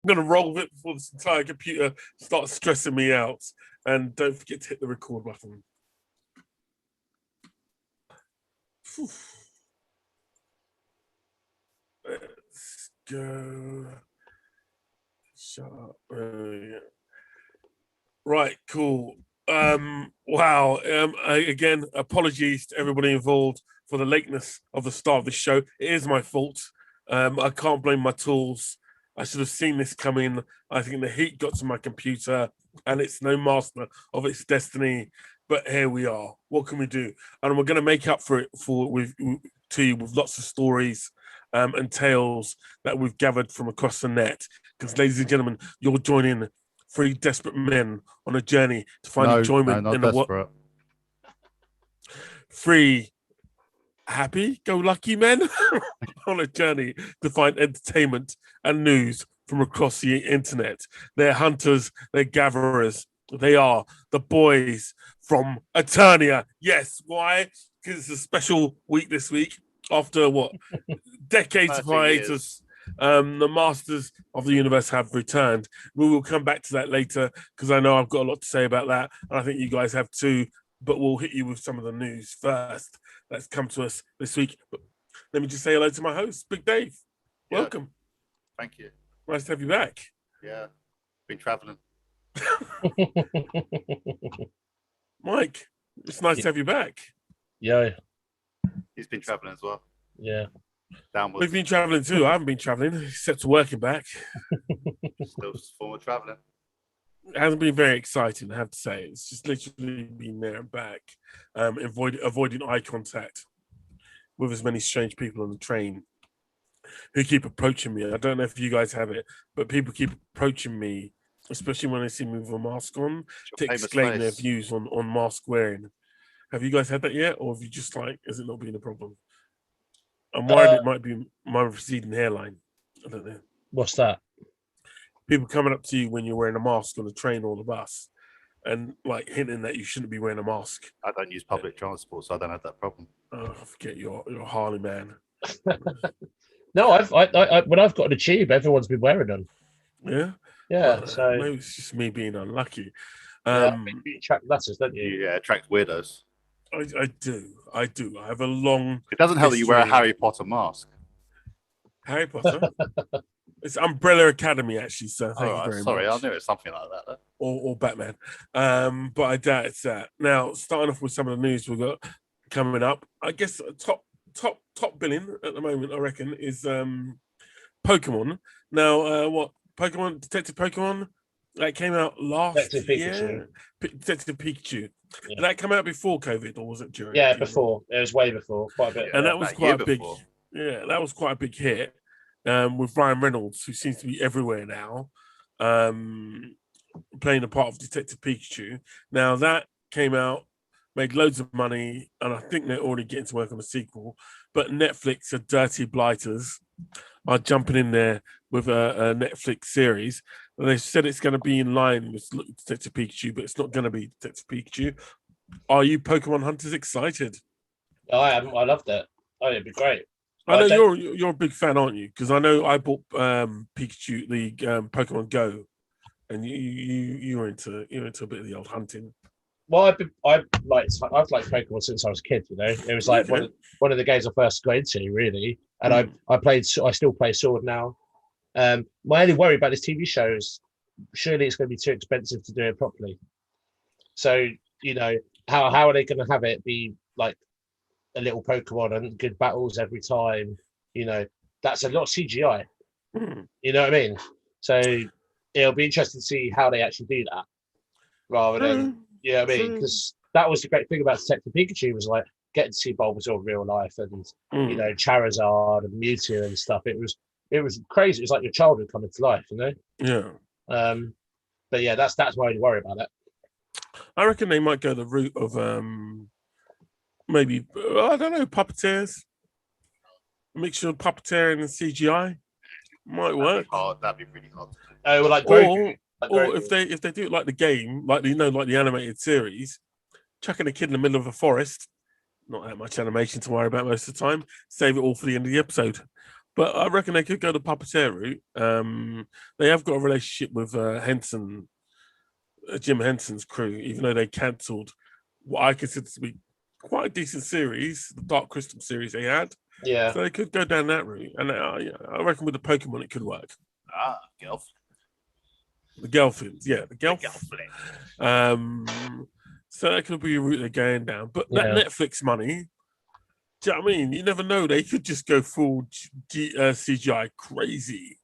going to roll with it before this entire computer starts stressing me out. And don't forget to hit the record button. Whew. Let's go. Shut up. Yeah. Right, cool. Wow. Again, apologies to everybody involved for the lateness of the start of the show. It is my fault. I can't blame my tools. I should have seen this coming. I think the heat got to my computer, and it's no master of its destiny. But here we are. What can we do? And we're going to make up for it to you with lots of stories and tales that we've gathered from across the net. Because, ladies and gentlemen, you're joining three desperate men on a journey to find enjoyment in the world. Three happy-go-lucky men on a journey to find entertainment and news from across the internet. They're hunters, they're gatherers. They are the boys from Eternia. Yes, why? Because it's a special week this week. After what? Decades of hiatus. The Masters of the Universe have returned. We will come back to that later because I know I've got a lot to say about that, and I think you guys have too. But we'll hit you with some of the news first that's come to us this week. But let me just say hello to my host, Big Dave. Yeah. Welcome. Thank you. Nice to have you back. Yeah, been traveling. Mike, it's nice to have you back. Yeah. He's been traveling as well. Yeah. Downwards. We've been traveling too. I haven't been traveling except working back. Still former traveling. It hasn't been very exciting, I have to say. It's just literally been there and back, avoiding eye contact with as many strange people on the train who keep approaching me. I don't know if you guys have it, but people keep approaching me, especially when they see me with a mask on, to exclaim their views on mask wearing. Have you guys had that yet? Or have you just has it not been a problem? I'm worried it might be my receding hairline. I don't know. What's that? People coming up to you when you're wearing a mask on the train or the bus and hinting that you shouldn't be wearing a mask. I don't use public transport, so I don't have that problem. Oh, I forget you're a Harley man. No, I when I've got on the tube, everyone's been wearing them. Yeah? Yeah, so maybe it's just me being unlucky. you attract letters, don't you? Yeah, attract weirdos. I do. I have a long... It doesn't help that you wear a Harry Potter mask. Harry Potter? It's Umbrella Academy, actually, so thank you very sorry, much. I knew it was something like that. Or Batman. But I doubt it's that. Now, starting off with some of the news we've got coming up, I guess top billing at the moment, I reckon, is Pokemon. Now, Pokemon, Detective Pokemon, that came out last year. Detective Pikachu. Yeah. Did that come out before COVID, or was it during? Yeah, before. It was way before, quite a bit. And that was quite a big. Yeah, that was quite a big hit. With Ryan Reynolds, who seems to be everywhere now, playing the part of Detective Pikachu. Now that came out, made loads of money, and I think they're already getting to work on a sequel. But Netflix, the dirty blighters, are jumping in there with a Netflix series. And they said it's going to be in line with Detective Pikachu, but it's not going to be Detective Pikachu. Are you Pokemon hunters excited? I am. I loved it. Oh, it'd be great. I know you're a big fan, aren't you? Because I know I bought Pikachu, the Pokemon Go, and you were into a bit of the old hunting. Well, I've liked Pokemon since I was a kid. You know, it was like one of the games I first got into, really. And I still play Sword now. My only worry about this TV show is surely it's going to be too expensive to do it properly. So you know, how are they going to have it be like a little Pokemon and good battles every time? You know, that's a lot of CGI. You know what I mean? So it'll be interesting to see how they actually do that, rather than you know what I mean? Because that was the great thing about Detective Pikachu, was like getting to see Bulbasaur in real life, and you know, Charizard and Mewtwo and stuff. It was crazy. It was like your childhood coming to life, you know? Yeah. But yeah, that's my only worry about it. I reckon they might go the route of maybe, I don't know, puppeteers. A mixture of puppeteering and CGI might work. That'd be pretty hard. Oh, well, or if they do it like the game, like the animated series, chucking a kid in the middle of a forest, not that much animation to worry about most of the time. Save it all for the end of the episode. But I reckon they could go the puppeteer route. They have got a relationship with Henson, Jim Henson's crew, even though they cancelled what I consider to be quite a decent series, the Dark Crystal series they had. Yeah. So they could go down that route. And I reckon with the Pokemon, it could work. Gelf. The Gelfins, yeah, the Gelf. Gelfling. So that could be a route they're going down. But that Netflix money, do you know what I mean? You never know. They could just go full CGI crazy.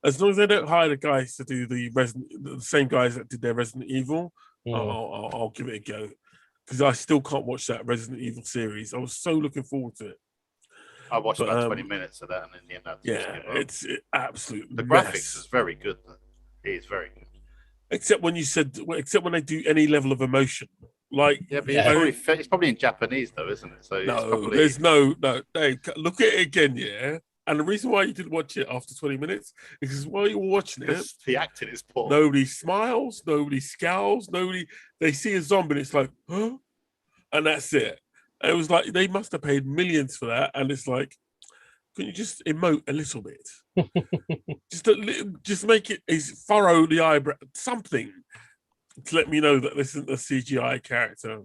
As long as they don't hire the guys to do the same guys that did their Resident Evil, I'll give it a go. Because I still can't watch that Resident Evil series. I was so looking forward to it. I watched about 20 minutes of that, and in the end, I it's absolutely the graphics is very good. It is very good. Except when they do any level of emotion, like but it's probably in Japanese though, isn't it? So there's no. Hey, look at it again, yeah. And the reason why you didn't watch it after 20 minutes is because while you were watching it, the acting is poor. Nobody smiles, nobody scowls, they see a zombie and it's like, huh? And that's it. And it was like they must have paid millions for that, and it's like, can you just emote a little bit? just make it furrow the eyebrow, something to let me know that this isn't a CGI character.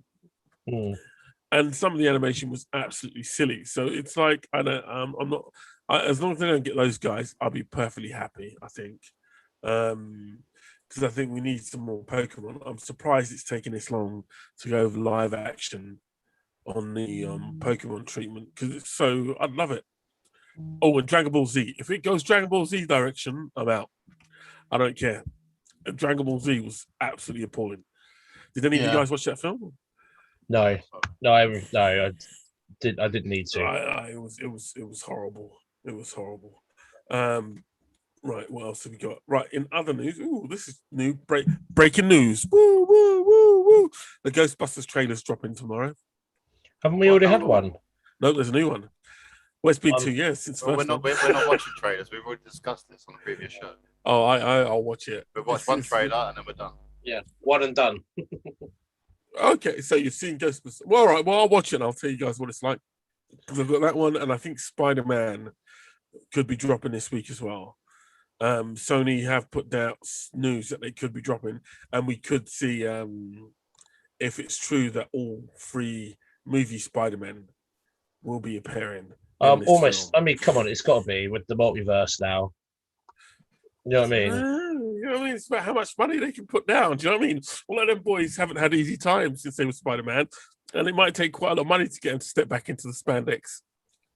And some of the animation was absolutely silly. So it's like I'm not. As long as they don't get those guys, I'll be perfectly happy. I think, because I think we need some more Pokemon. I'm surprised it's taken this long to go over live action on the Pokemon treatment because it's so. I'd love it. Oh, and Dragon Ball Z. If it goes Dragon Ball Z direction, I'm out. I don't care. Dragon Ball Z was absolutely appalling. Did any of you guys watch that film? No, I didn't need to. It was horrible. It was horrible. Right, what else have we got? Right, in other news, this is new breaking news. Woo, woo, woo, woo. The Ghostbusters trailer's dropping tomorrow. Haven't we already had one? No, there's a new one. Well, it's been 2 years since the first one. We're not watching trailers. We've already discussed this on the previous show. Oh, I'll watch it. We've watched one trailer and then we're done. Yeah, one and done. Okay, so you've seen Ghostbusters. Well, all right. Well, I'll watch it and I'll tell you guys what it's like. Because I've got that one, and I think Spider-Man could be dropping this week as well. Sony have put out news that they could be dropping, and we could see if it's true that all 3 movie Spider-Men will be appearing. Almost. Film. I mean, come on, it's got to be with the multiverse now. You know what I mean? You know what I mean? It's about how much money they can put down. Do you know what I mean? All of them boys haven't had easy times since they were Spider-Man, and it might take quite a lot of money to get them to step back into the spandex.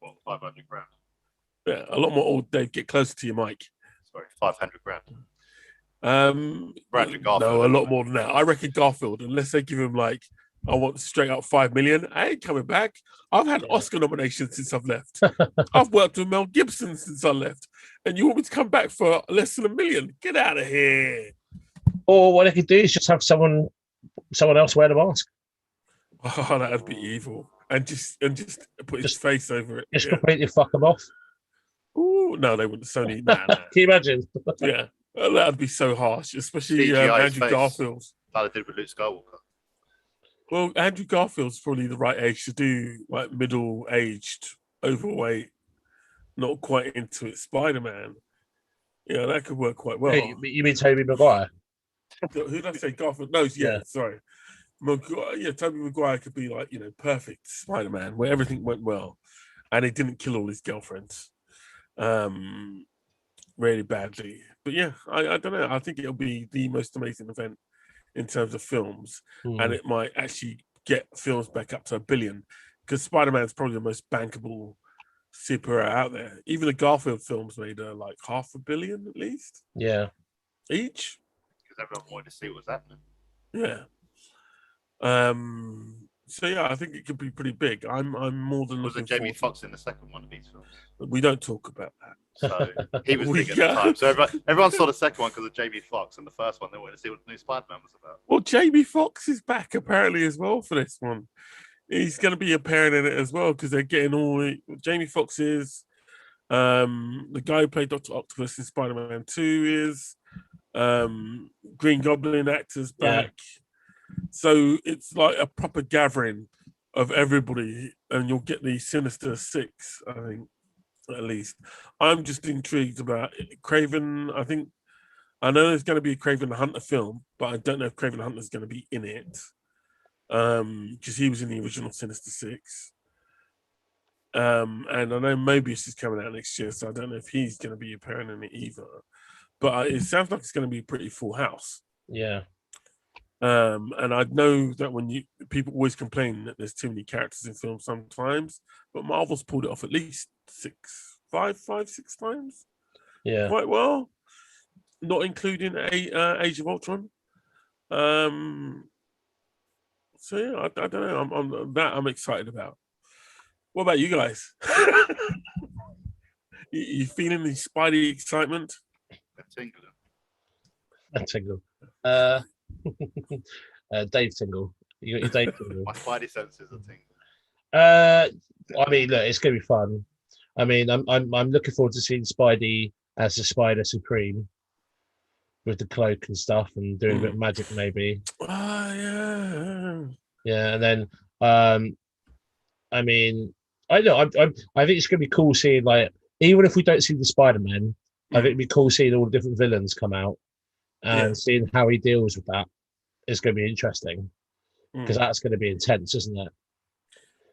Well, 500 grand. Yeah, a lot more. Old Dave, get closer to your mic. Sorry, 500 grand. Garfield. No, a lot more than that. I reckon Garfield, unless they give him like, I want straight up 5 million. I ain't coming back. I've had Oscar nominations since I've left. I've worked with Mel Gibson since I left, and you want me to come back for less than $1 million? Get out of here. Or what they could do is just have someone else wear the mask. Oh, that'd be evil. And just put his face over it. Just completely fuck them off. Ooh, no, they wouldn't. Sony. Nah. Can you imagine? Yeah, that'd be so harsh, especially Andrew Garfield. Like they did with Luke Skywalker. Well, Andrew Garfield's probably the right age to do like middle-aged, overweight, not quite into it Spider-Man. Yeah, that could work quite well. Hey, you mean Tobey Maguire? Who did I say? Garfield? No, sorry. Tobey Maguire could be like, perfect Spider-Man where everything went well and he didn't kill all his girlfriends really badly. But yeah, I don't know. I think it'll be the most amazing event in terms of films, and it might actually get films back up to $1 billion because Spider-Man's probably the most bankable superhero out there. Even the Garfield films made like $500 million at least. Yeah, each. Because everyone wanted to see what was happening. Yeah. So yeah, I think it could be pretty big. I'm more than was looking. Was Jamie Foxx in the second one of these films? We don't talk about that. So he was big at the time. So everyone saw the second one because of Jamie Foxx, and the first one they wanted to see what the new Spider-Man was about. Well, Jamie Foxx is back apparently as well for this one. He's going to be appearing in it as well because they're getting all. Jamie Foxx is the guy who played Dr. Octopus in Spider-Man 2 is Green Goblin actors back. Yeah. So it's like a proper gathering of everybody, and you'll get the Sinister Six, I think. at least. I'm just intrigued about Craven. I know there's going to be a Craven the Hunter film, but I don't know if Craven the Hunter is going to be in it. Because he was in the original Sinister Six. And I know Mobius is coming out next year, so I don't know if he's going to be appearing in it either. But it sounds like it's going to be a pretty full house. Yeah. And I know that people always complain that there's too many characters in films sometimes, but Marvel's pulled it off at least 6 times. Yeah. Quite well, not including Age of Ultron. So yeah, I don't know. I'm excited about. What about you guys? you feeling the Spidey excitement? Tingle. Dave Tingle. You got your Dave Tingle. My Spidey senses are tingling. I mean, look, it's gonna be fun. I mean, I'm looking forward to seeing Spidey as the Spider Supreme with the cloak and stuff, and doing a bit of magic, maybe. Yeah. Yeah, and then I mean, I know I think it's gonna be cool seeing, like, even if we don't see the Spider-Man, I think it'd be cool seeing all the different villains come out and seeing how he deals with that is going to be interesting, because that's going to be intense, isn't it?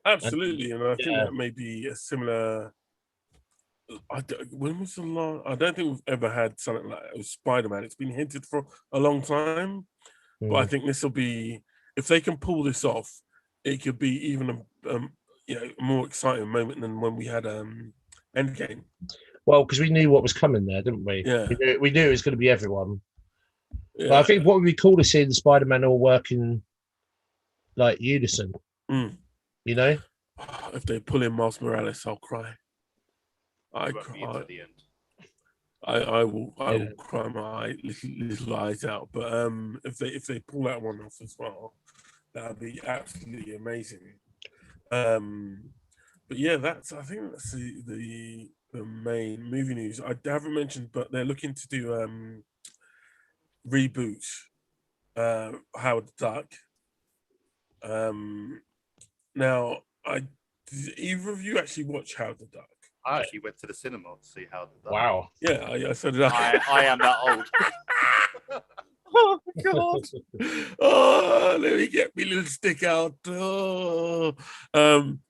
Absolutely, and I think that may be a similar. When was the last? I don't think we've ever had something like Spider-Man. It's been hinted for a long time, but I think this will be, if they can pull this off, it could be even a more exciting moment than when we had Endgame. Well, because we knew what was coming there, didn't we? Yeah. We knew it was going to be everyone. Yeah. But I think what would be cool to see the Spider-Man all working like unison. You know? If they pull in Miles Morales, I'll cry. I will cry my little eyes out. But if they pull that one off as well, that would be absolutely amazing. But yeah, I think that's the main movie news. I haven't mentioned, but they're looking to do reboot Howard the Duck. Now, did either of you actually watch Howard the Duck? I actually went to the cinema to see Howard the Duck. Wow. Yeah, I did. I am that old. Oh God! Oh, let me get my little stick out. Oh,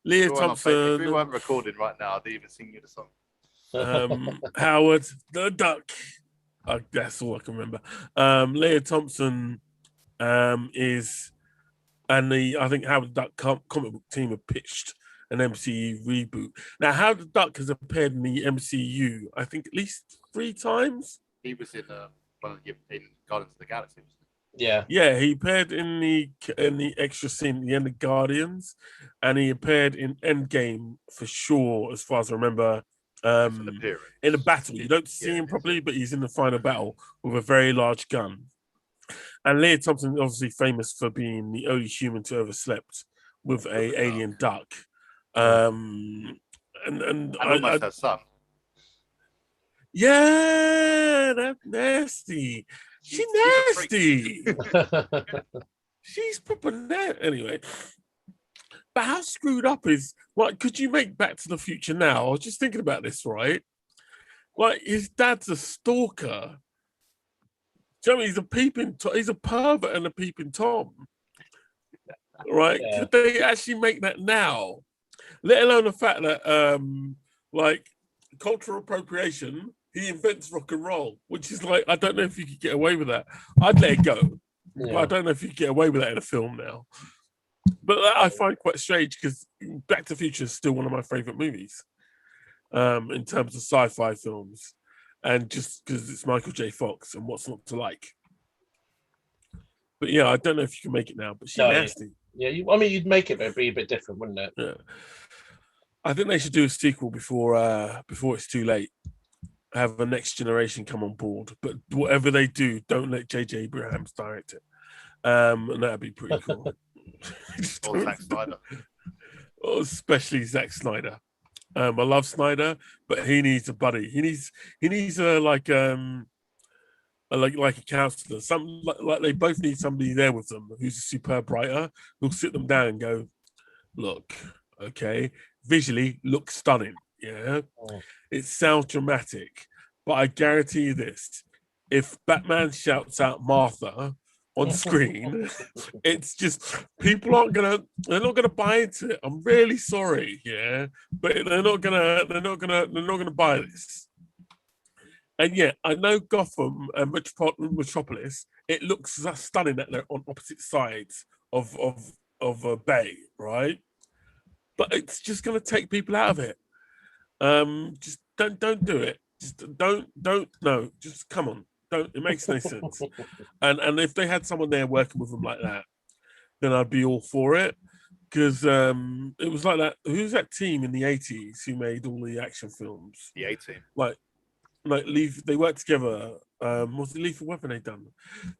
Leah Thompson. If we weren't recording right now, I'd even sing you the song. Howard the Duck. That's all I can remember. Leah Thompson is, and I think Howard the Duck comic book team have pitched an MCU reboot. Now, Howard the Duck has appeared in the MCU, I think, at least 3 times. He was in Guardians of the Galaxy. Yeah. Yeah, he appeared in the extra scene at the end of Guardians, and he appeared in Endgame for sure, as far as I remember. In a battle, you don't see him properly, but he's in the final battle with a very large gun. And Leah Thompson is obviously famous for being the only human to ever slept with a alien duck. And almost her son. Yeah, that's nasty. She's nasty. She's proper nasty. Anyway. But how screwed up is, like, could you make Back to the Future now? I was just thinking about this, right? Like, his dad's a stalker. Do you know what I mean? He's a pervert and a peeping Tom. Right? Yeah. Could they actually make that now? Let alone the fact that, like, cultural appropriation, he invents rock and roll, which is like, I don't know if you could get away with that. I'd let it go. Yeah. But I don't know if you could get away with that in a film now. But that I find quite strange, because Back to the Future is still one of my favorite movies in terms of sci-fi films, and just because it's Michael J. Fox, and what's not to like. But yeah, I don't know if you can make it now, but she's nasty. Yeah, you'd make it, but it'd be a bit different, wouldn't it? Yeah. I think they should do a sequel before it's too late. Have a next generation come on board, but whatever they do, don't let J.J. Abrams direct it, and that'd be pretty cool. Or Zack Snyder. Especially Zack Snyder. I love Snyder, but he needs a buddy. He needs like a counselor. Like they both need somebody there with them who's a superb writer who'll sit them down and go, look, okay, visually looks stunning. Yeah, Oh. it sounds dramatic, but I guarantee you this: if Batman shouts out Martha on screen, it's just they're not gonna buy into it. I'm really sorry, yeah, but they're not gonna buy this. And yeah, I know Gotham and Metropolis. It looks stunning that they're on opposite sides of a bay, right? But it's just gonna take people out of it. Just don't do it. Just don't no. Just come on. Don't. It makes no sense. And if they had someone there working with them like that, then I'd be all for it. Because it was like that. Who's that team in the '80s who made all the action films? The 18. Like they worked together. Was it Lethal Weapon they done?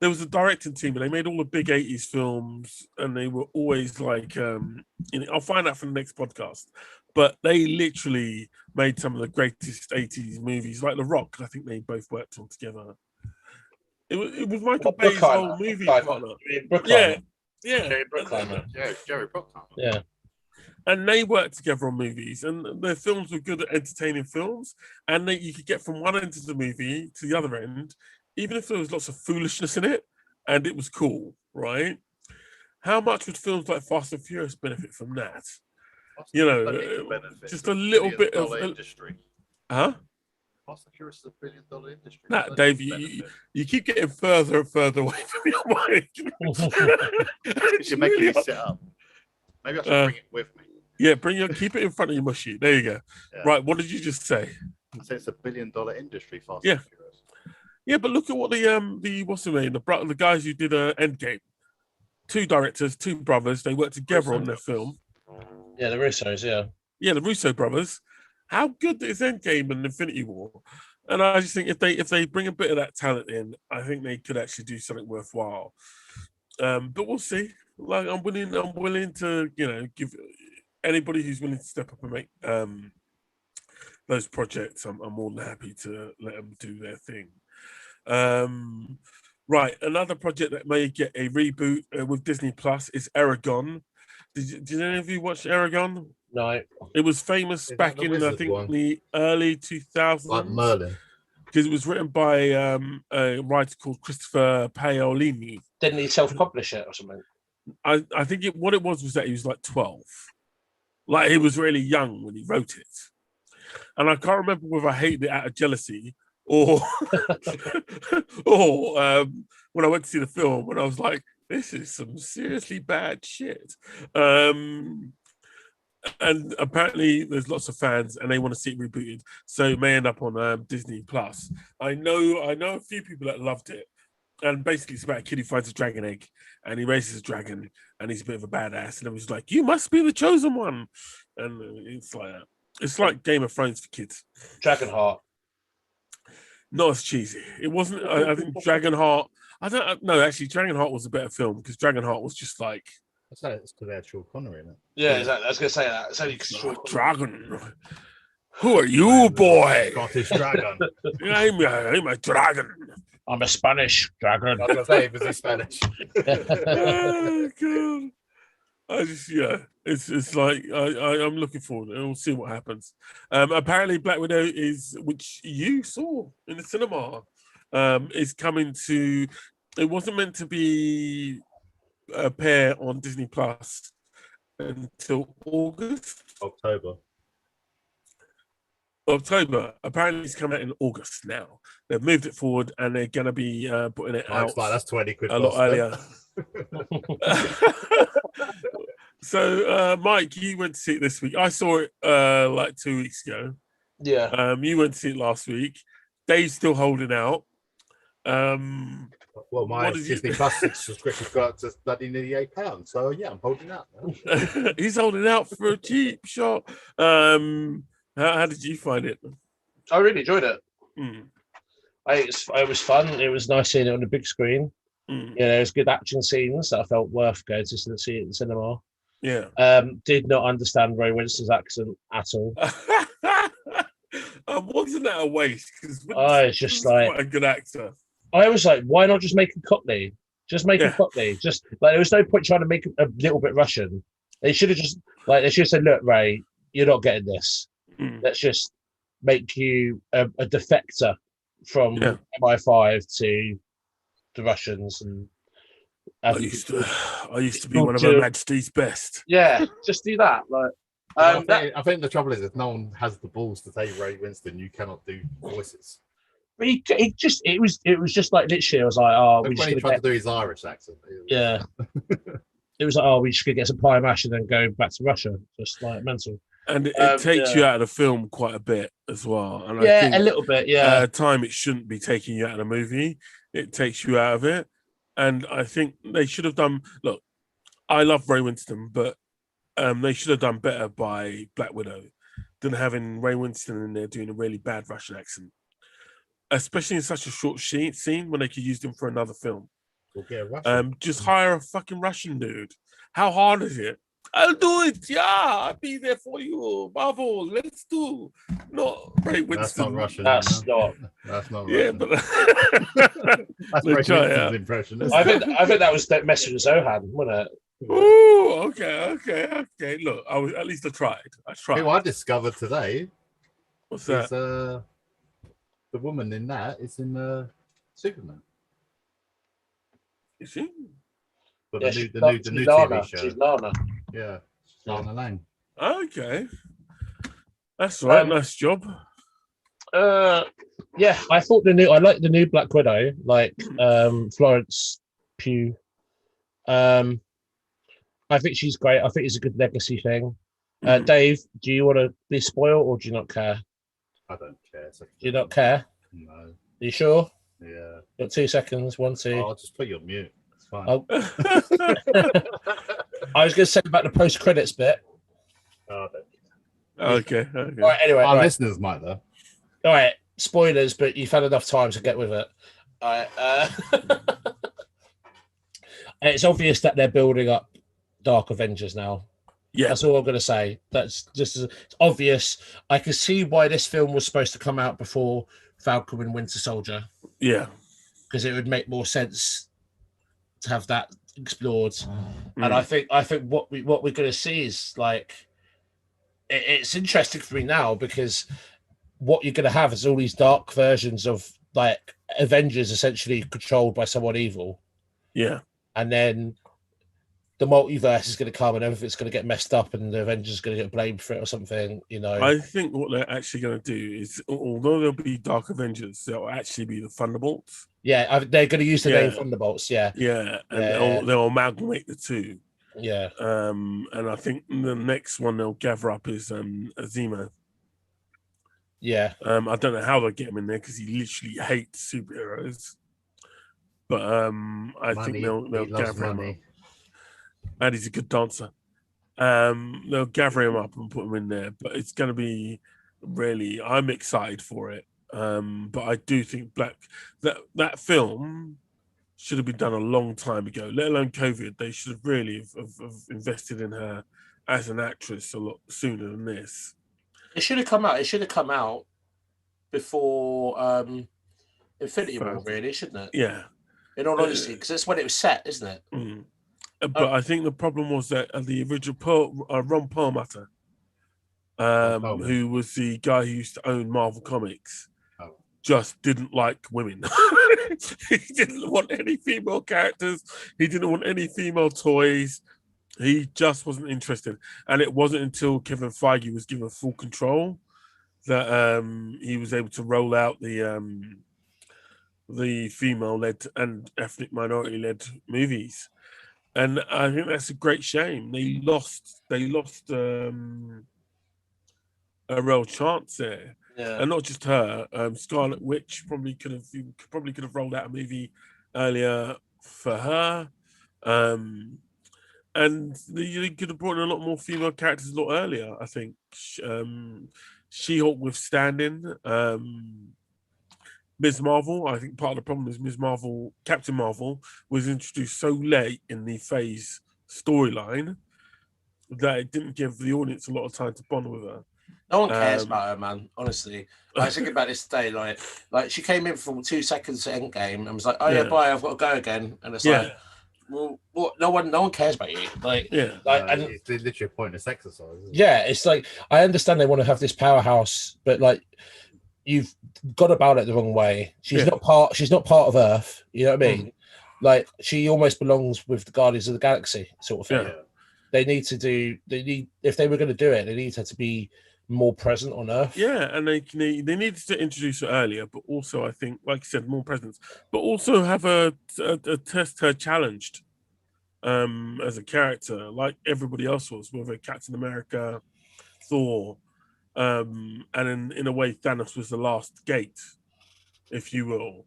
There was a directing team and they made all the big '80s films, and they were always like, I'll find out for the next podcast. But they literally made some of the greatest '80s movies, like The Rock. I think they both worked on together. It was Michael Bay's old movie partner. Yeah, Jerry Bruckheimer. Yeah, Jerry Bruckheimer. Yeah. And they worked together on movies, and their films were good at entertaining films. And you could get from one end of the movie to the other end, even if there was lots of foolishness in it, and it was cool, right? How much would films like Fast and Furious benefit from that? You know, just a little bit of industry. Huh? Fast and Furious is $1 billion industry. Nah, Dave, you keep getting further and further away from your mic. You should make me sit up. Maybe I should bring it with me. Yeah, keep it in front of your mushy. There you go. Yeah. Right, what did you just say? I said it's $1 billion industry. Fast yeah. and Furious. Yeah, but look at what the what's the name? The guys who did Endgame. 2 directors, 2 brothers. They worked together on their film. Yeah, the Russos. Yeah. Yeah, the Russo brothers. How good is Endgame and Infinity War? And I just think if they bring a bit of that talent in, I think they could actually do something worthwhile. But we'll see. Like I'm willing to give anybody who's willing to step up and make those projects. I'm more than happy to let them do their thing. Right, another project that may get a reboot with Disney Plus is Aragon. Did any of you watch Aragon? No. It was famous back in the early 2000s. Like Merlin. Because it was written by a writer called Christopher Paolini. Didn't he self-publish it or something? I think what it was that he was like 12. Like he was really young when he wrote it. And I can't remember whether I hated it out of jealousy or when I went to see the film when I was like, this is some seriously bad shit. And apparently there's lots of fans and they want to see it rebooted. So it may end up on Disney Plus. I know a few people that loved it. And basically it's about a kid who finds a dragon egg and he raises a dragon and he's a bit of a badass. And it was like, you must be the chosen one. And it's like that. It's like Game of Thrones for kids. Dragonheart. Not as cheesy. It wasn't. I think Dragonheart. I don't know. Actually, Dragonheart was a better film because Dragonheart was just like. It's to their Sean Connery, isn't it? Yeah, exactly. I was going to say that. It's only Dragon. Who are you, boy? Scottish dragon. I'm a dragon. I'm a Spanish dragon. I was going to say, was he Spanish? Oh, God. It's like I'm looking forward and we'll see what happens. Apparently Black Widow which you saw in the cinema, is coming to. It wasn't meant to be a pair on Disney Plus until October. Apparently it's coming out in August now. They've moved it forward and they're gonna be putting it out. Like that's 20 quid a lot earlier. So, Mike, you went to see it this week. I saw it like 2 weeks ago. Yeah. You went to see it last week. Dave's still holding out. Well, my Disney Plus subscription's got up to bloody nearly £8. So yeah, I'm holding out now. He's holding out for a cheap shot. How did you find it? I really enjoyed it. Mm. It was fun. It was nice seeing it on the big screen. Mm. You know, there's good action scenes that I felt worth going to see it in the cinema. Yeah. Did not understand Ray Winston's accent at all. Wasn't that a waste? Because it's just like quite a good actor. I was like, why not just make him Cockney? Just make him Cockney. Just like there was no point trying to make him a little bit Russian. They should have said, look, Ray, you're not getting this. Let's just make you a defector from Yeah. MI5 to the Russians and I used to be one of Her Majesty's best. Yeah, just do that. Like, I think the trouble is, if no one has the balls to say Ray Winston, you cannot do voices. but it was just like literally, I was like, oh, Like when he tried to do his Irish accent. Yeah. It was like, oh, we just could get some pie mash and then go back to Russia, just like mental. And it takes you out of the film quite a bit as well. And yeah, I think, a little bit. Yeah. At a time, it shouldn't be taking you out of the movie. It takes you out of it. And I think they should have done. Look, I love Ray Winston, but they should have done better by Black Widow than having Ray Winston in there doing a really bad Russian accent, especially in such a short scene when they could use him for another film. We'll get a Russian. Just hire a fucking Russian dude. How hard is it? I'll do it. Yeah, I'll be there for you. Marvel, let's do. No, Ray Winston. That's not Russian. That's not. That's not Yeah, Russian. but That's Ray Winston's impression. I think that was Messenger Zohan, wasn't it? Ooh, okay. Look, at least I tried. Who I discovered today. What's that? The woman in that is in Superman. Is she? But Yeah, the new Lana. TV show. She's Lana. Yeah, Lana Lang. Okay, that's right. Nice job. Yeah, I like the new Black Widow, like Florence Pugh. I think she's great. I think it's a good legacy thing. Dave, do you want to be spoiled or do you not care? I don't care. Do you not care? No. Are you sure? Yeah. Got 2 seconds. 1, 2. I'll just put you on mute. It's fine. Oh. I was going to say about the post-credits bit. Oh, Okay. All right, anyway. Our listeners might, though. All right, spoilers, but you've had enough time to get with it. All right. It's obvious that they're building up Dark Avengers now. Yeah. That's all I'm going to say. That's just it's obvious. I can see why this film was supposed to come out before Falcon and Winter Soldier. Yeah. Because it would make more sense to have that explored. And I think what we're going to see is like it's interesting for me now because what you're going to have is all these dark versions of like Avengers essentially controlled by someone evil. Yeah. And then the multiverse is going to come and everything's going to get messed up and the Avengers are going to get blamed for it or something, you know. I think what they're actually going to do is, although there'll be Dark Avengers, there'll actually be the Thunderbolts. Yeah, they're going to use the name Thunderbolts, yeah. Yeah, and they'll amalgamate the two. Yeah. And I think the next one they'll gather up is Zemo. Yeah. I don't know how they'll get him in there because he literally hates superheroes. But I think they'll gather him up. And he's a good dancer. They'll gather him up and put him in there. But it's going to be really, I'm excited for it. But I do think that film should have been done a long time ago, let alone COVID. They should have really have invested in her as an actress a lot sooner than this. It should have come out. It should have come out before Infinity War, really, shouldn't it? Yeah. In all honesty, because that's when it was set, isn't it? Mm. But I think the problem was that the original Ron Perlmutter, who was the guy who used to own Marvel Comics, just didn't like women. He didn't want any female characters. He didn't want any female toys. He just wasn't interested. And it wasn't until Kevin Feige was given full control that he was able to roll out the female-led and ethnic minority-led movies. And I think that's a great shame. They lost a real chance there. Yeah. And not just her. Scarlet Witch probably could have rolled out a movie earlier for her. And you could have brought in a lot more female characters a lot earlier, I think. She-Hulk withstanding. Ms. Marvel, I think part of the problem is Captain Marvel was introduced so late in the Phase storyline that it didn't give the audience a lot of time to bond with her. No one cares about her, man. Honestly, I was thinking about this today. Like she came in for 2 seconds at Endgame and was like, "Oh yeah, bye, I've got to go again." And it's like, well, what? No one cares about you. Like, Yeah. and it's literally a pointless exercise. Isn't it? yeah, it's like I understand they want to have this powerhouse, but like you've got about it the wrong way. She's not part. She's not part of Earth. You know what I mean? Like she almost belongs with the Guardians of the Galaxy sort of thing. Yeah. They need to do. They need if they were going to do it, they need her to be more present on Earth. Yeah, and they needed to introduce her earlier, but also I think, like you said, more presence, but also have a test her challenged as a character, like everybody else was, whether Captain America, Thor, and in a way Thanos was the last gate, if you will,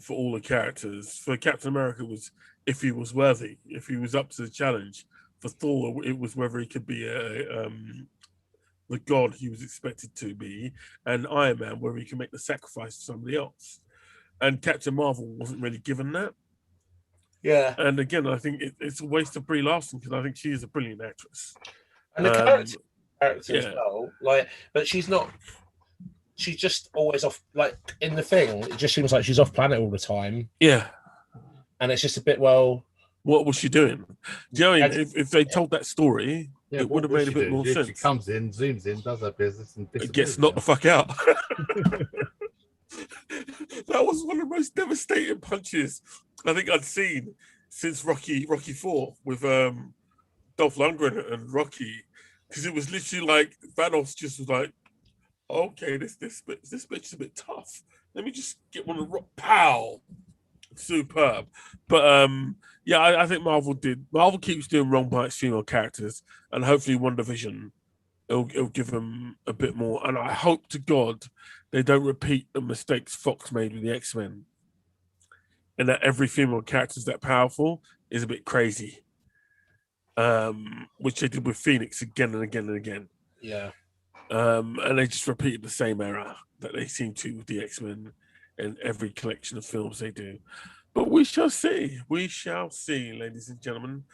for all the characters. For Captain America was if he was worthy, if he was up to the challenge. For Thor, it was whether he could be the god he was expected to be, and Iron Man, whether he can make the sacrifice to somebody else. And Captain Marvel wasn't really given that. Yeah. And again, I think it's a waste of Brie Larson because I think she is a brilliant actress. And the character as well. Like, but she's not. She's just always off. Like in the thing, it just seems like she's off planet all the time. Yeah. And it's just a bit. Well, what was she doing? Do you know what I mean? If they told that story, it would have made a bit more sense. She comes in, zooms in, does her business, and gets knocked the fuck out. That was one of the most devastating punches I think I'd seen since Rocky 4 with Dolph Lundgren and Rocky, because it was literally like Thanos just was like, okay, this bitch is a bit tough. Let me just get one of the rock. Pow, superb. But yeah, I think Marvel keeps doing wrong by its female characters, and hopefully WandaVision it'll give them a bit more. And I hope to God they don't repeat the mistakes Fox made with the X-Men, and that every female character is that powerful is a bit crazy. Which they did with Phoenix again and again and again. Yeah. And they just repeated the same error that they seem to with the X-Men in every collection of films they do. But we shall see. We shall see, ladies and gentlemen.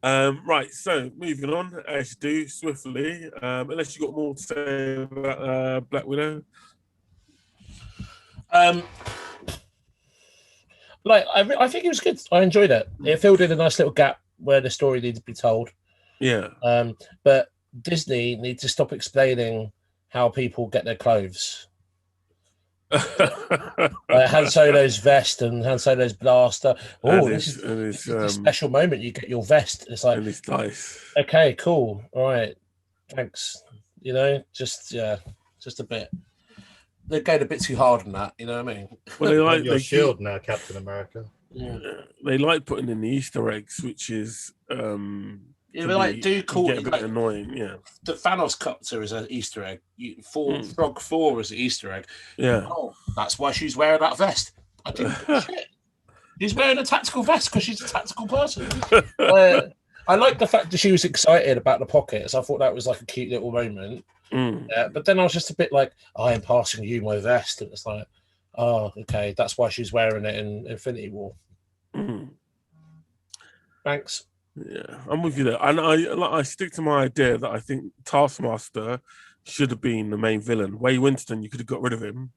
Right, so moving on, as you do, swiftly, unless you got more to say about Black Widow. Like I think it was good. I enjoyed it. It filled in a nice little gap where the story needed to be told. Yeah. But Disney needs to stop explaining how people get their clothes. Han Solo's vest and Han Solo's blaster. Oh, this is a special moment. You get your vest. It's like, and it's nice. Okay, cool. All right, thanks. You know, just a bit. They're going a bit too hard on that. You know what I mean? Well, they like your shield now, Captain America. Yeah. They like putting in the Easter eggs, which is yeah, but like do call get it a bit annoying. Yeah, the Thanos cutter is an Easter egg. Frog 4 is an Easter egg. Yeah, oh, that's why she's wearing that vest. I didn't shit. She's wearing a tactical vest because she's a tactical person. I like the fact that she was excited about the pockets. I thought that was like a cute little moment. But then I was just a bit like, I am passing you my vest, and it's like, oh, okay, that's why she's wearing it in Infinity War. Thanks. Yeah, I'm with you there, and I stick to my idea that I think Taskmaster should have been the main villain. Wade Winston, you could have got rid of him,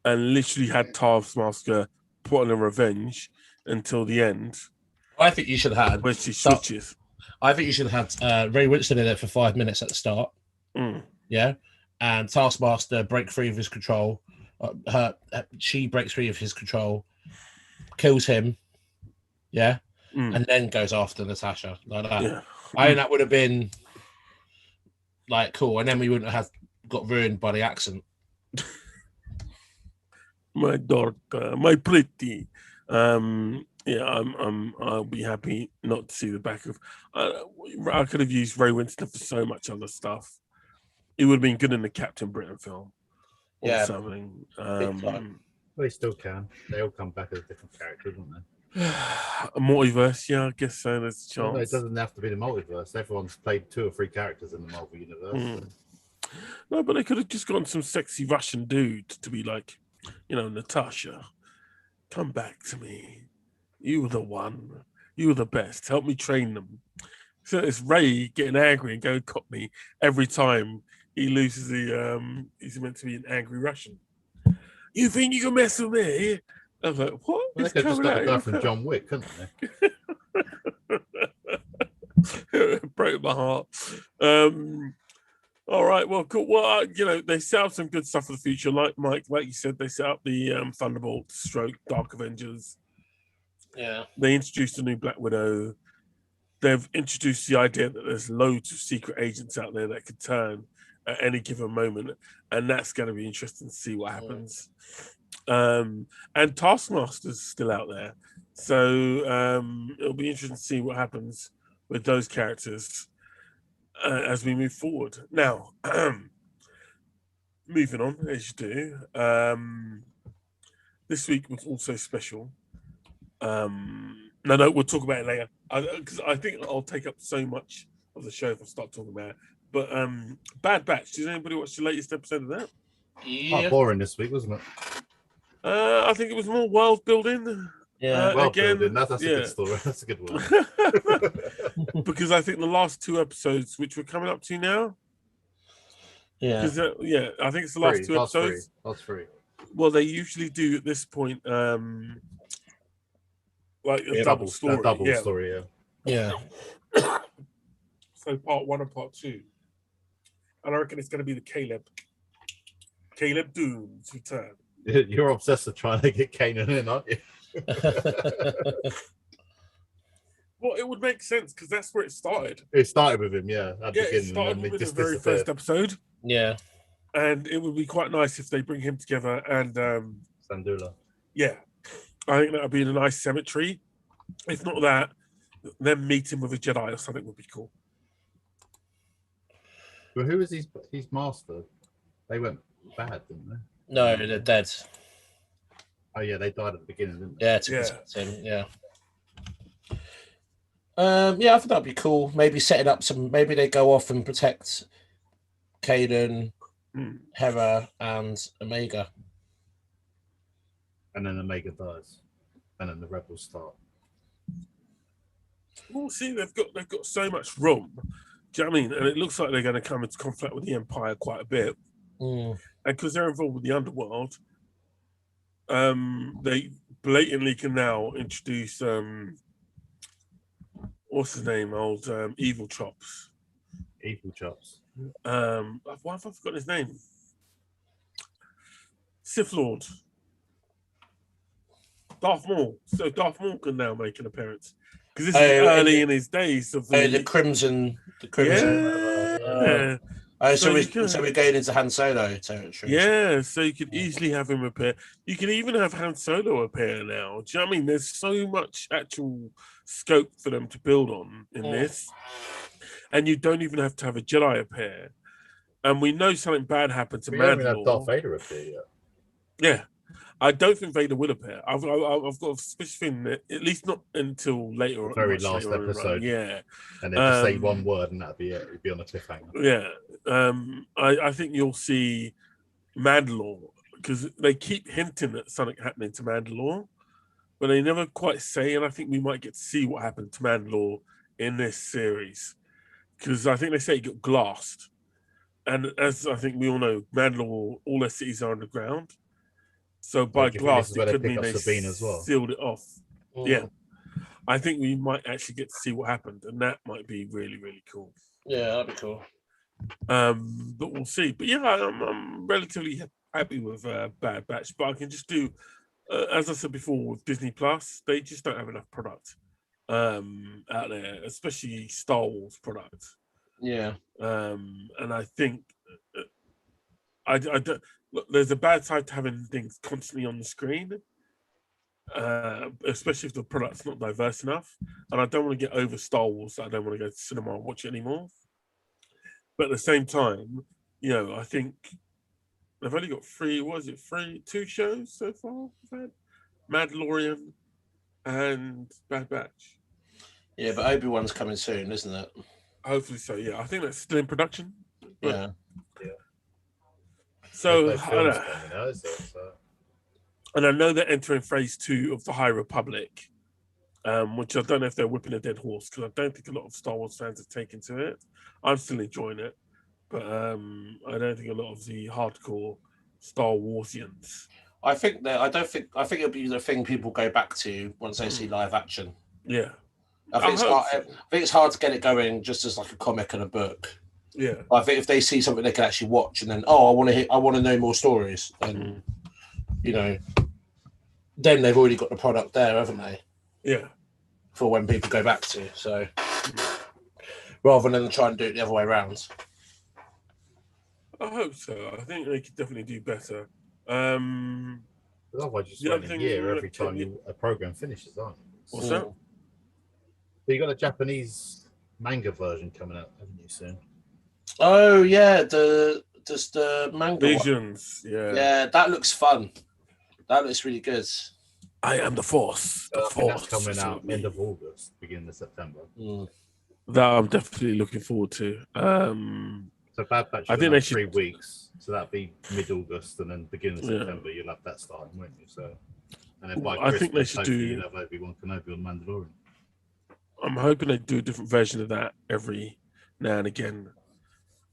and literally had Taskmaster put on a revenge until the end. I think you should have had where she switches. I think you should have had Ray Winston in it for 5 minutes at the start. Yeah, and Taskmaster break free of his control. She breaks free of his control, kills him. Yeah. And then goes after Natasha like that. Yeah. I think that would have been like cool, and then we wouldn't have got ruined by the accent. My daughter, my pretty. Yeah, I'll be happy not to see the back of. I could have used Ray Winston for so much other stuff. It would have been good in the Captain Britain film or something. They still can. They all come back as a different character, don't they? A multiverse, yeah, I guess so. There's a chance. No, it doesn't have to be the multiverse. Everyone's played 2 or 3 characters in the Marvel universe. No, but they could have just gotten some sexy Russian dude to be like, Natasha, come back to me. You were the one. You were the best. Help me train them. So it's Ray getting angry and going Cockney every time he loses the. He's meant to be an angry Russian. You think you can mess with me? I was like, what? Well, they could just got a guy from John Wick, couldn't they? break my heart. All right, well, cool. Well, they set up some good stuff for the future. Like Mike, like you said, they set up the Thunderbolt stroke Dark Avengers. Yeah. They introduced a new Black Widow. They've introduced the idea that there's loads of secret agents out there that could turn at any given moment, and that's going to be interesting to see what happens. And Taskmaster's still out there, so it'll be interesting to see what happens with those characters as we move forward. Now, moving on as you do. This week was also special. No, we'll talk about it later because I think I'll take up so much of the show if I start talking about it. But Bad Batch. Did anybody watch the latest episode of that? Yeah. Quite boring this week, wasn't it? I think it was more world building. Yeah. Well, again, building. That's a yeah. good story. That's a good one. Because I think the last two episodes, which we're coming up to now, Yeah. I think it's the last two episodes. Last three. Well, they usually do at this point, like a double story. A double story, yeah. Yeah. So part 1 and part 2. And I reckon it's going to be the Caleb Doom's return. You're obsessed with trying to get Kanan in, aren't you? Well, it would make sense because that's where it started. It started with him, yeah. At the It beginning, started and then with they the just very disappeared. first episode. Yeah. And it would be quite nice if they bring him together and Sandula. yeah, I think that would be in a nice cemetery. If not that, then meet him with a Jedi or something would be cool. But who was his master? They went bad, didn't they? No, they're dead. Oh yeah, they died at the beginning, didn't they? Yeah, to protect him. Yeah. Yeah, I think that'd be cool. Maybe setting up some. Maybe they go off and protect Kaden, Hera, and Omega. And then Omega dies, and then the rebels start. Well, see, they've got so much room. Do you know what I mean? And it looks like they're going to come into conflict with the Empire quite a bit. And because they're involved with the underworld, they blatantly can now introduce what's his name? Old Evil Chops. Evil Chops. Why have I forgotten his name? Sith Lord. Darth Maul. So Darth Maul can now make an appearance. Because this is early in his days of the Crimson. Yeah. So we're going into Han Solo territory. Yeah, so you could easily have him appear. You can even have Han Solo appear now. Do you know what I mean? There's so much actual scope for them to build on in this. And you don't even have to have a Jedi appear. And we know something bad happened to Mandalore. We haven't had Darth Vader appear yet. Yeah. I don't think Vader will appear. I've got a suspicious feeling that at least not until later. The very last episode. Yeah. And then just say one word and that'd be it. It'd be on a cliffhanger. Yeah. I think you'll see Mandalore because they keep hinting at something happening to Mandalore, but they never quite say. And I think we might get to see what happened to Mandalore in this series because I think they say it got glassed. And as I think we all know, Mandalore, all their cities are underground. So by glass, it could mean they sealed it off. Yeah. I think we might actually get to see what happened, and that might be really, really cool. Yeah, that'd be cool. But we'll see. But yeah, I'm relatively happy with Bad Batch. But I can just do, as I said before, with Disney Plus, they just don't have enough product out there, especially Star Wars product. Yeah. And I think I don't. Look, there's a bad side to having things constantly on the screen, especially if the product's not diverse enough. And I don't want to get over Star Wars. So I don't want to go to cinema and watch it anymore. But at the same time, I think they've only got two shows so far? Mandalorian and Bad Batch. Yeah, but Obi-Wan's coming soon, isn't it? Hopefully so, yeah. I think that's still in production. Yeah. So, and I know they're entering phase 2 of the High Republic, which I don't know if they're whipping a dead horse because I don't think a lot of Star Wars fans have taken to it. I'm still enjoying it, but I don't think a lot of the hardcore Star Warsians. I think it'll be the thing people go back to once they see live action. Yeah. I think it's hard to get it going just as like a comic and a book. Yeah. I think if they see something they can actually watch and then, I want to know more stories, then then they've already got the product there, haven't they? Yeah. For when people go back to. So rather than try and do it the other way around. I hope so. I think they could definitely do better. Otherwise, you spend a year every time a program finishes, aren't you? What's that? But you got a Japanese manga version coming out, haven't you, soon? Oh yeah, the manga Visions. One. Yeah, that looks fun. That looks really good. I am the Force. The Force that's coming out end of August, beginning of September. That I'm definitely looking forward to. So Bad Batch. I think they 3 weeks, so that'd be mid-August, and then beginning of September, you'll have that starting, won't you? So, and then by Christmas, I think they should you'll have Obi-Wan Kenobi on Mandalorian. I'm hoping they do a different version of that every now and again.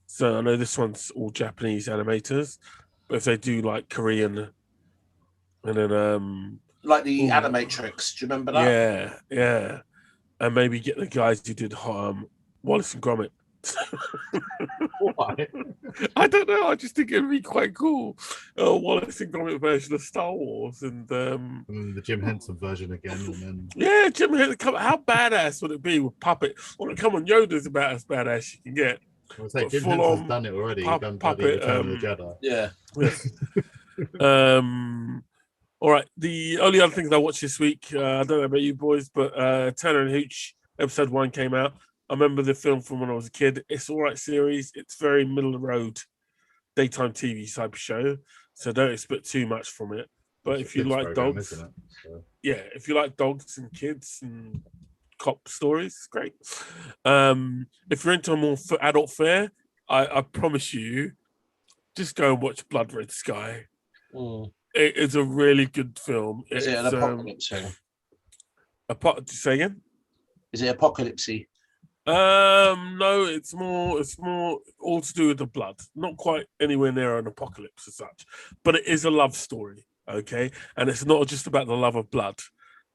So I know this one's all Japanese animators, but if they do like Korean, and then like the Animatrix, do you remember that? Yeah, and maybe get the guys who did Wallace and Gromit. Why? I don't know. I just think it'd be quite cool. Wallace and Gromit version of Star Wars, and the Jim Henson version again, and then Jim Henson. How badass would it be with puppet? Well, come on, Yoda's about as badass you can get. I would say Jim Henson's done it already. He's done puppet, Return of the Jedi. Yeah. All right. The only other things I watched this week, I don't know about you boys, but Turner and Hooch episode 1 came out. I remember the film from when I was a kid. It's all right series. It's very middle of the road daytime TV type of show, so don't expect too much from it. But if you like dogs, if you like dogs and kids and cop stories, it's great. If you're into a more adult fare, I promise you, just go and watch Blood Red Sky. It is a really good film. Is it an apocalypse thing? Say again? Is it apocalypsy? No, it's more all to do with the blood. Not quite anywhere near an apocalypse as such, but it is a love story, okay? And it's not just about the love of blood.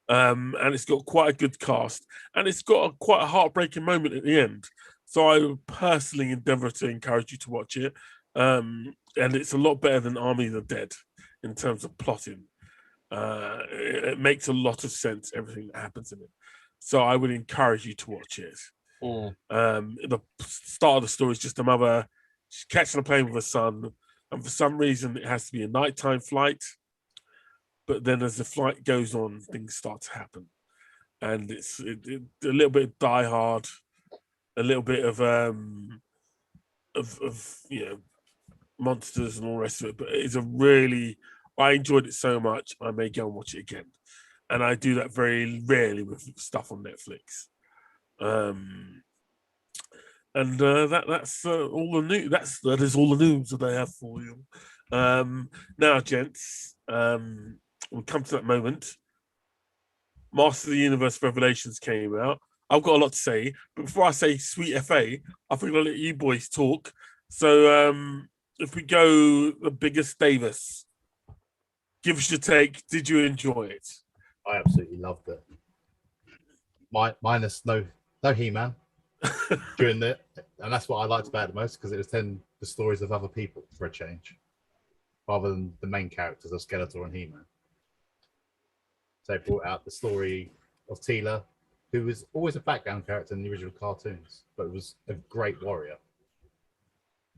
And it's got quite a good cast, and it's got quite a heartbreaking moment at the end. So I would personally endeavor to encourage you to watch it. And it's a lot better than Army of the Dead in terms of plotting. It makes a lot of sense, everything that happens in it. So I would encourage you to watch it. The start of the story is just a mother catching a plane with her son, and for some reason it has to be a nighttime flight. But then as the flight goes on, things start to happen, and it's a little bit of Die Hard, a little bit of monsters and all the rest of it. But it's I enjoyed it so much, I may go and watch it again, and I do that very rarely with stuff on Netflix. And that's all the news. That is all the news that I have for you. Now, gents, we come to that moment. Master of the Universe Revelations came out. I've got a lot to say, but before I say sweet FA, I think I'll let you boys talk. So, if we go the biggest Davis, give us your take. Did you enjoy it? I absolutely loved it. Minus no He-Man during it, and that's what I liked about it the most, because it was telling the stories of other people for a change, rather than the main characters of Skeletor and He-Man. So they brought out the story of Teela, who was always a background character in the original cartoons, but was a great warrior,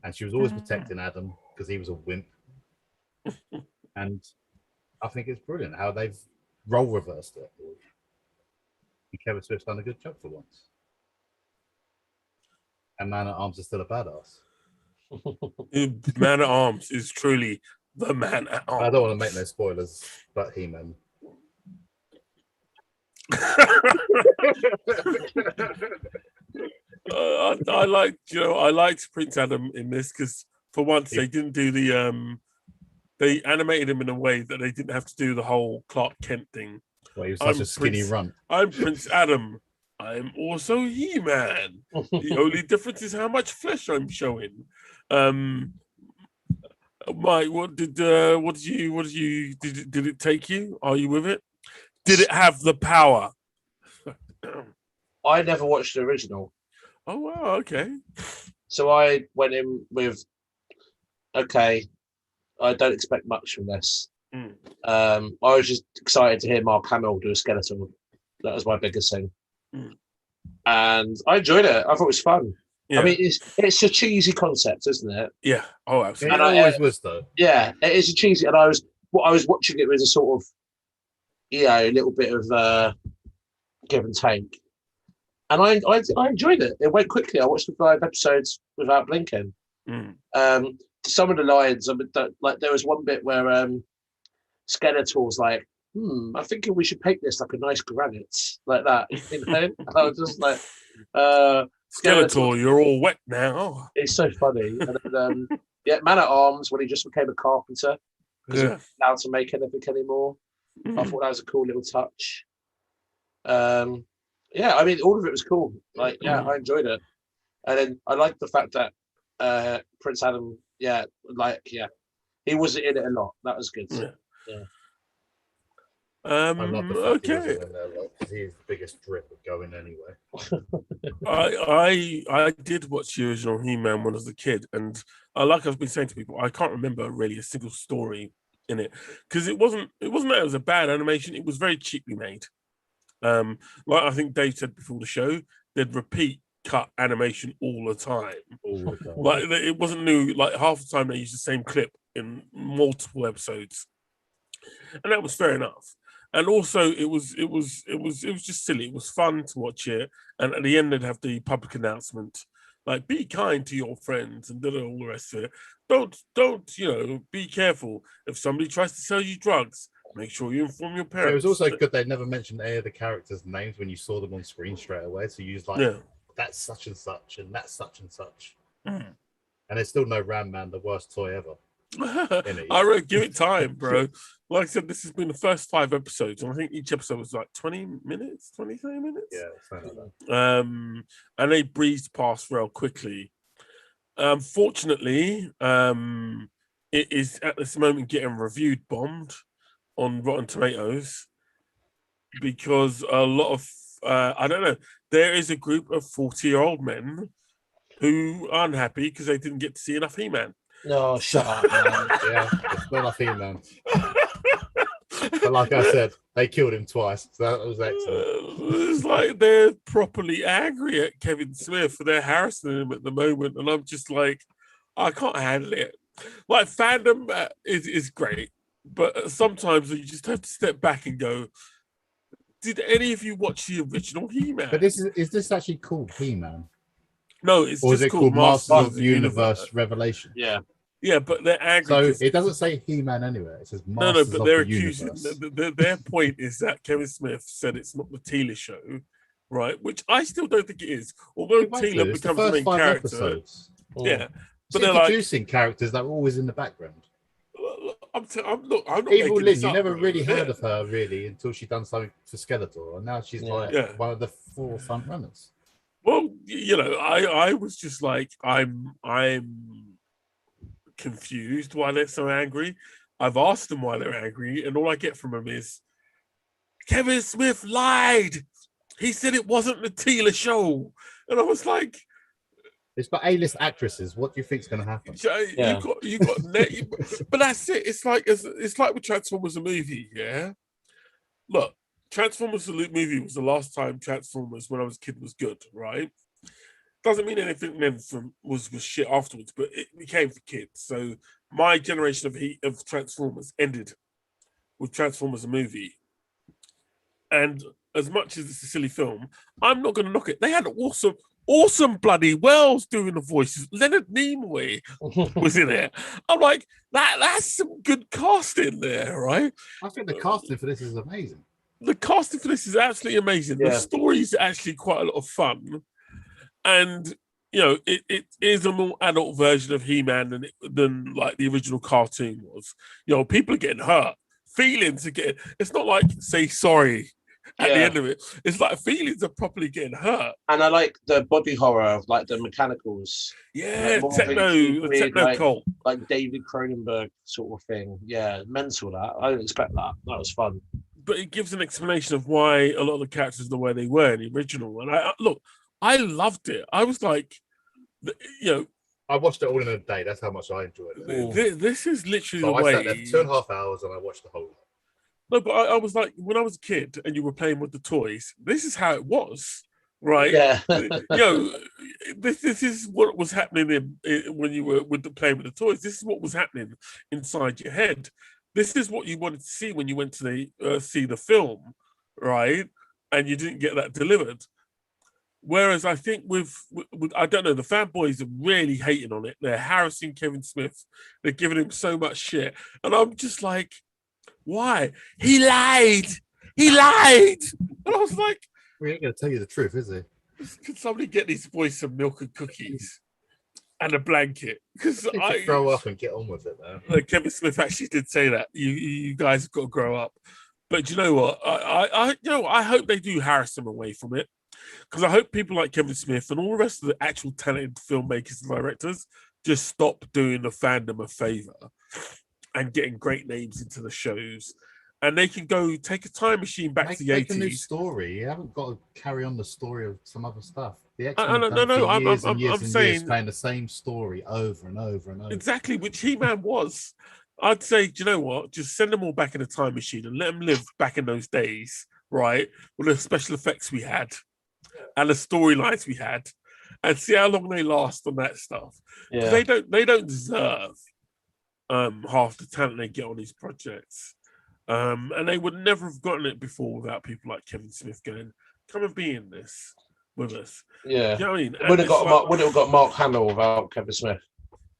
and she was always protecting Adam because he was a wimp. And I think it's brilliant how they've role reversed it. And Kevin Smith's done a good job for once. And Man at Arms is still a badass. Man at Arms is truly the Man at Arms. I don't want to make no spoilers, but He-Man. I liked Prince Adam in this because for once they didn't do they animated him in a way that they didn't have to do the whole Clark Kent thing. Well, he was such a skinny runt. I'm Prince Adam. I'm also He-Man. The only difference is how much flesh I'm showing. Mike, did it take you? Are you with it? Did it have the power? I never watched the original, Oh wow, okay. so I went in with, okay, I don't expect much from this. Mm. I was just excited to hear Mark Hamill do a Skeletor. That was my biggest thing, and I enjoyed it. I thought it was fun. Yeah. I mean, it's a cheesy concept, isn't it? Yeah. Oh, It absolutely. always was, though. Yeah, it is a cheesy, and I was watching it with a sort of, a little bit of give and take, and I enjoyed it. It went quickly. I watched the 5 episodes without blinking. Some of the lines, I mean, like there was one bit where Skeletor's like, I'm thinking we should paint this like a nice granite, like that. You know, and I was just like, Skeletor, you're all wet now. it's so funny. And then, Man at Arms when he just became a carpenter because he wasn't allowed to make anything anymore. I thought that was a cool little touch. I mean, all of it was cool. Like, I enjoyed it, and then I liked the fact that Prince Adam, he was in it a lot. That was good. Yeah. I love the fact he Okay. wasn't in there, like, 'cause he's the biggest drip of going anyway. I did watch the original He-Man when I was a kid, and like I've been saying to people, I can't remember really a single story in it because it wasn't that it was a bad animation. It was very cheaply made. Like I think Dave said before the show, they'd repeat cut animation all the time. Like it wasn't new. Like half the time they used the same clip in multiple episodes, and that was fair enough. And also, it was just silly. It was fun to watch it, and at the end they'd have the public announcement, like "Be kind to your friends" and all the rest of it. Don't be careful if somebody tries to sell you drugs. Make sure you inform your parents. It was also good they never mentioned any of the characters' names when you saw them on screen straight away. So you was like, that's such and such, and that's such and such. And there's still no Ram Man, the worst toy ever. I wrote, give it time, bro. Like I said, this has been the first 5 episodes, and I think each episode was like 20 minutes, 23 minutes. Yeah, something like that. And they breezed past real quickly. Fortunately, it is at this moment getting reviewed bombed on Rotten Tomatoes because a lot of I don't know. There is a group of 40-year-old men who are unhappy because they didn't get to see enough He-Man. No, shut up, man. Yeah, it's not enough He-Man. But like I said, they killed him twice, so that was excellent. It's like they're properly angry at Kevin Smith for their harassing him at the moment, and I'm just like, I can't handle it. Like fandom is great, but sometimes you just have to step back and go, did any of you watch the original He-Man? But is this actually called He-Man? No, it's or just is it called Masters of the Universe Revelation? Yeah, but they're angry. So it doesn't say He-Man anywhere. It says Masters No, but they're of the accusing. Universe. Their point is that Kevin Smith said it's not the Teela show, right? Which I still don't think it is. Although Teela becomes the main character. Episodes. Yeah, but they're introducing characters that were always in the background. I'm not Evil making Lynn, this you up, never bro. really heard of her really until she done something for Skeletor, and now she's like one of the 4 front runners. Well, I was just like, I'm confused why they're so angry. I've asked them why they're angry, and all I get from them is Kevin Smith lied. He said it wasn't the Teela show, and I was like, it's for A-list actresses. What do you think's going to happen? You got, but that's it. It's like with Transformers the movie. Yeah, look, Transformers the movie was the last time Transformers when I was a kid was good, right? Doesn't mean anything then was shit afterwards, but it became for kids. So my generation of Transformers ended with Transformers the movie. And as much as it's a silly film, I'm not going to knock it. They had awesome bloody Wells doing the voices. Leonard Nimoy was in it. I'm like, that's some good casting there, right? I think the casting for this is amazing. The casting for this is absolutely amazing. Yeah. The story is actually quite a lot of fun. And, it is a more adult version of He-Man than like the original cartoon was. People are getting hurt. Feelings are getting... It's not like, say sorry at the end of it. It's like feelings are properly getting hurt. And I like the body horror of like the mechanicals. Yeah, like, the techno cult. Like David Cronenberg sort of thing. Yeah, mental that. I didn't expect that. That was fun. but it gives an explanation of why a lot of the characters are the way they were in the original. And look, I loved it. I was like, you know, I watched it all in a day. That's how much I enjoyed it. This is literally So the I way. sat there for 2.5 hours and I watched the whole lot. No, but I was like, when I was a kid and you were playing with the toys, this is how it was, right? Yeah. This is what was happening when you were playing with the toys. This is what was happening inside your head. This is what you wanted to see when you went to see the film, right? And you didn't get that delivered. Whereas I think with I don't know, the fanboys are really hating on it. They're harassing Kevin Smith. They're giving him so much shit, and I'm just like, why? He lied. He lied. And I was like, we ain't gonna tell you the truth, is he? Can somebody get these boys some milk and cookies and a blanket? Because I grow up and get on with it, though. Kevin Smith actually did say that you guys have got to grow up. But do you know what? I hope they do harass him away from it. Because I hope people like Kevin Smith and all the rest of the actual talented filmmakers and directors just stop doing the fandom a favor and getting great names into the shows. And they can go take a time machine back to the 80s. Make a new story. You haven't got to carry on the story of some other stuff. The I'm saying playing the same story over and over and over. Exactly, which He-Man was. I'd say, do you know what? Just send them all back in a time machine and let them live back in those days, right? With the special effects we had and the storylines we had, and see how long they last on that stuff. Yeah. They don't deserve half the talent they get on these projects. And they would never have gotten it before without people like Kevin Smith going, come and be in this with us. Yeah. You know what I mean? Would have got Mark Hamill without Kevin Smith.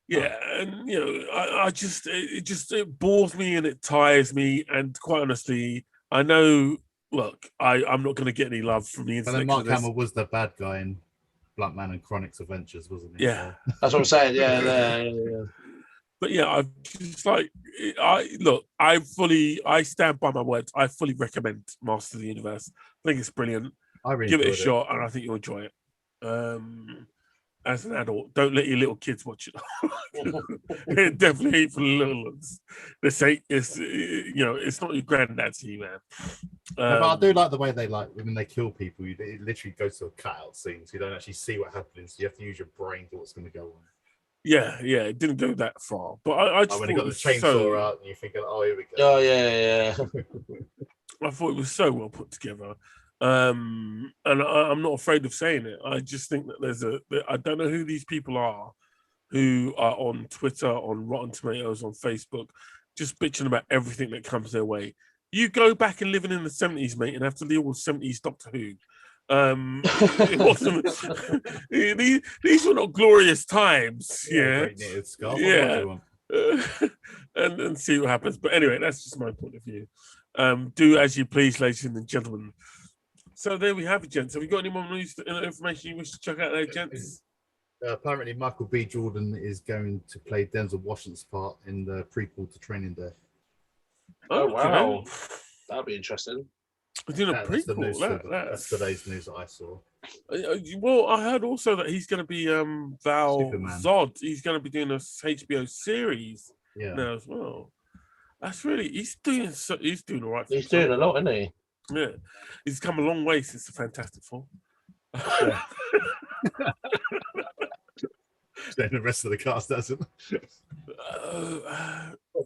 Yeah, and you know, it bores me and it tires me. And quite honestly, I know. Look, I'm not going to get any love from the internet. But then Mark Hamill was the bad guy in Blunt Man and Chronic's Adventures, wasn't he? Yeah, that's what I'm saying. Yeah. But yeah, I just like I stand by my words. I fully recommend Master of the Universe. I think it's brilliant. I really give it a shot, and I think you'll enjoy it. As an adult, don't let your little kids watch it. Definitely ain't for the little ones. This ain't. It's not your granddad's He-Man. But I do like the way they when they kill people. It literally goes to a cutout scene, so you don't actually see what happens. You have to use your brain to what's going to go on. Yeah, it didn't go that far, but I just when he got the chainsaw out, and you're thinking, "Oh, here we go." Oh yeah. I thought it was so well put together, and I'm not afraid of saying it. I just think that I don't know who these people are, who are on Twitter, on Rotten Tomatoes, on Facebook, just bitching about everything that comes their way. You go back and living in the 70s, mate, and have to deal with 70s Doctor Who. It wasn't. These were not glorious times. Yeah. And see what happens. But anyway, that's just my point of view. Do as you please, ladies and gentlemen. So there we have it, gents. Have you got any more news, information you wish to check out there, gents? Apparently, Michael B. Jordan is going to play Denzel Washington's part in the prequel to Training Day. Oh wow, that'll be interesting. Doing a prequel. That's today's news that I saw. Well, I heard also that he's going to be Val Superman. Zod. He's going to be doing a HBO series now as well. That's really he's doing all right. He's doing a lot, isn't he? Yeah, he's come a long way since the Fantastic Four. Yeah. Then the rest of the cast doesn't.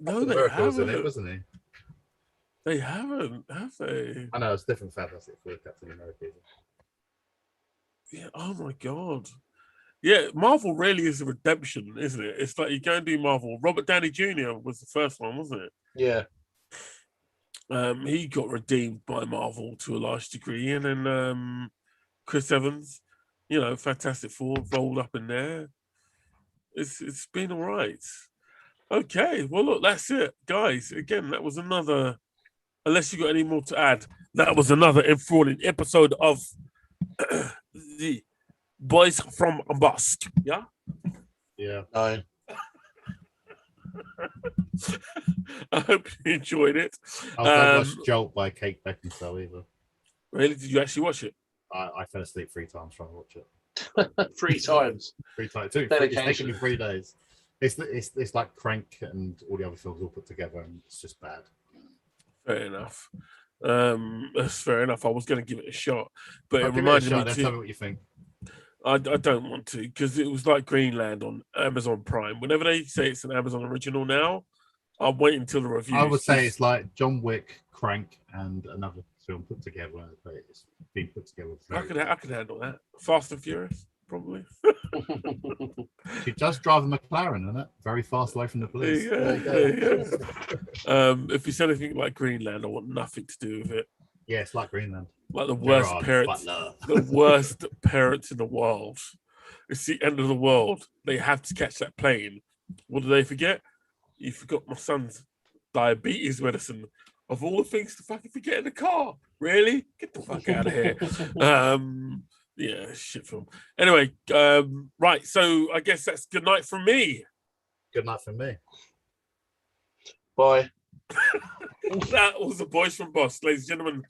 No, they haven't. In it, wasn't he? They haven't, have they? I know it's different. Fantastic Four, Captain America. Yeah. Oh my god. Yeah, Marvel really is a redemption, isn't it? It's like you go and do Marvel. Robert Downey Jr. was the first one, wasn't it? Yeah. He got redeemed by Marvel to a large degree, and then Chris Evans, Fantastic Four rolled up in there. It's been all right. Okay, well look, that's it, guys. Again, that was another. Unless you got any more to add, that was another enthralling episode of the Boys from Bossk. Yeah. Yeah. No. I hope you enjoyed it. I don't watch Jolt by Kate Beckinsale either. Really? Did you actually watch it? I fell asleep 3 times trying to watch it. 3 times. 3 times. It's taken me 3 days. It's like Crank and all the other films all put together, and it's just bad. Fair enough. That's fair enough. I was going to give it a shot, but I'll it give it a reminded shot, me then to. tell me what you think. I don't want to because it was like Greenland on Amazon Prime. Whenever they say it's an Amazon original now, I'll wait until the review. I would say it's like John Wick, Crank, and another film put together. But it's been put together. I could handle that. Fast and Furious, probably. She does drive a McLaren, isn't it? Very fast away from the police. If it's anything like Greenland, I want nothing to do with it. Yeah, it's like Greenland. Like the worst parents, the worst parents in the world. It's the end of the world. They have to catch that plane. What do they forget? You forgot my son's diabetes medicine. Of all the things to fucking forget in the car. Really? Get the fuck out of here. Yeah, shit film. Anyway, right. So I guess that's good night from me. Good night from me. Bye. That was the Boys from Bossk, ladies and gentlemen.